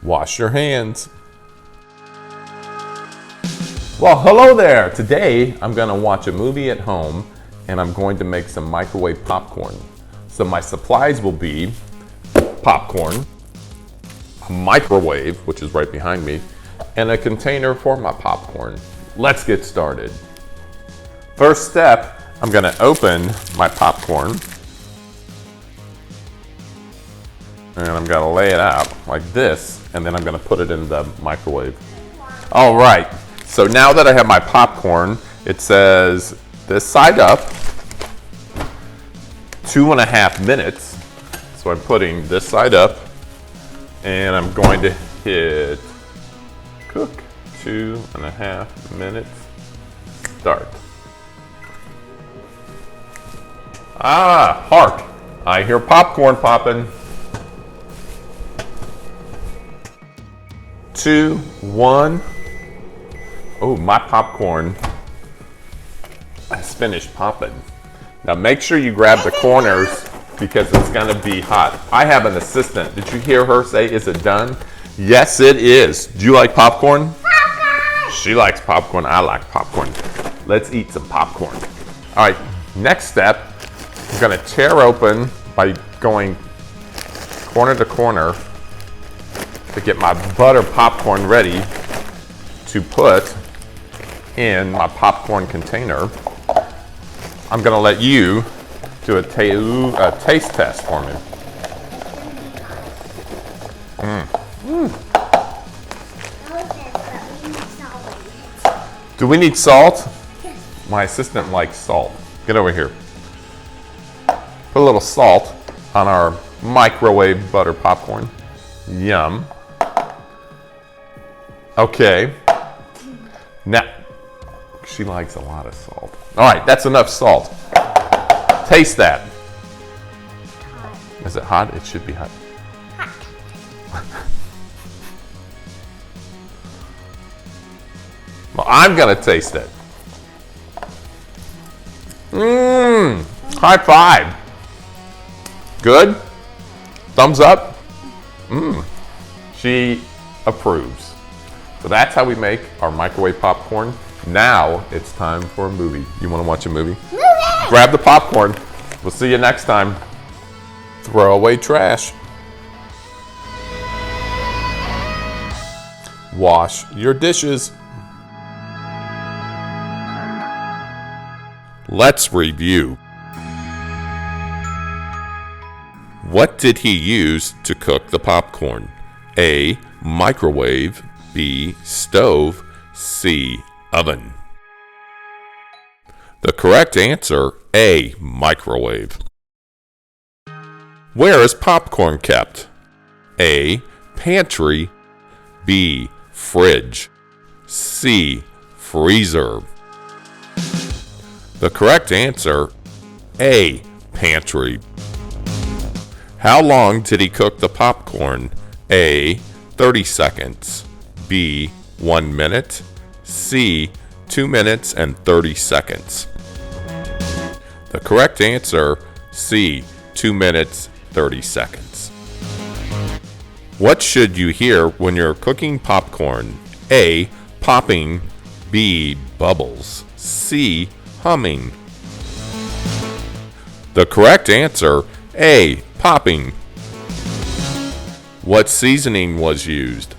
Wash your hands. Well, hello there. Today, I'm gonna watch a movie at home and I'm going to make some microwave popcorn. So my supplies will be popcorn, a microwave, which is right behind me, and a container for my popcorn. Let's get started. First step, I'm gonna open my popcorn and I'm gonna lay it out like this, and then I'm gonna put it in the microwave. All right, so now that I have my popcorn, it says this side up, 2.5 minutes. So I'm putting this side up and I'm going to hit cook, 2.5 minutes, start. Ah, hark, I hear popcorn popping. 2, 1. Oh, my popcorn has finished popping. Now make sure you grab the corners because it's gonna be hot. I have an assistant. Did you hear her say, is it done? Yes, it is. Do you like popcorn? Popcorn! She likes popcorn, I like popcorn. Let's eat some popcorn. All right, next step, I'm gonna tear open by going corner to corner to get my butter popcorn ready to put in my popcorn container. I'm gonna let you do a taste test for me. Do we need salt? Yes. My assistant likes salt. Get over here. Put a little salt on our microwave butter popcorn. Yum. Okay. Now, she likes a lot of salt. All right, that's enough salt. Taste that. Hot. Is it hot? It should be hot. Hot. Well, I'm gonna taste it. High five. Good? Thumbs up? She approves. So that's how we make our microwave popcorn. Now it's time for a movie. You wanna watch a movie? Movie! Grab the popcorn. We'll see you next time. Throw away trash. Wash your dishes. Let's review. What did he use to cook the popcorn? A. Microwave. B. Stove. C. Oven. The correct answer, A. Microwave. Where is popcorn kept? A. Pantry. B. Fridge. C. Freezer. The correct answer, A. Pantry. How long did he cook the popcorn? A. 30 seconds. B. 1 minute. C. 2 minutes and 30 seconds. The correct answer, C. 2 minutes, 30 seconds. What should you hear when you're cooking popcorn? A. Popping. B. Bubbles. C. Humming. The correct answer, A. Popping. What seasoning was used?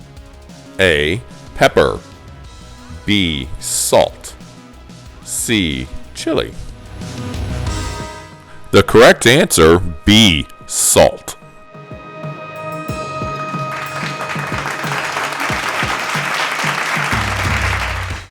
A. Pepper. B. Salt. C. Chili. The correct answer, B. Salt.